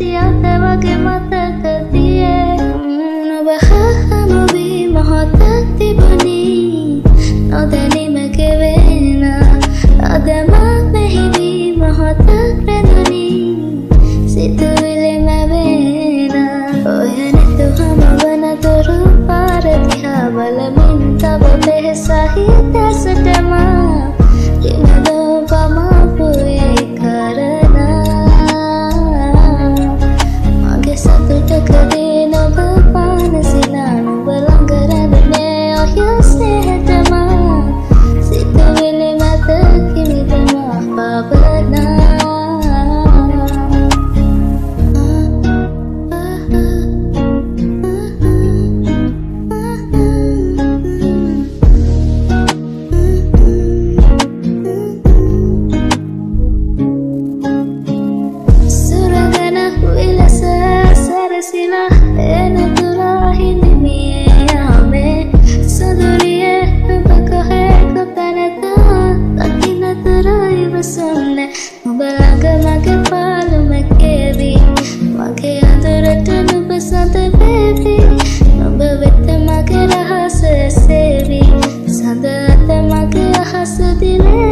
ඇතියත වගේ මතකතියේ නොබහම වී මොහොතක් තිබුණී නොදැනීම කෙවෙන අදම මෙහිවී මොහොතක් රැඳුණී සිතුවිලිම වෙන ඔය නැතුවම වනතුරු පාර දිහා බලමින් තව බෙහෙසහිත ඇසටම කිමදෝ පමාපුයේ කරනා මගේ සතුටකදී නොබ පාන සිනා නොබ ළඟ රැඳුනේ ඔය ස්නේහටම සිතුවිලි මත කිමිදම පවනා Sila ena turahi nimiye ame saduriye bakahe kapanata takina turai basonne mubalaga mage palu makevi mage adurata nubasanta baby nubavette mage rahasa sevi sadata mage ahasa dile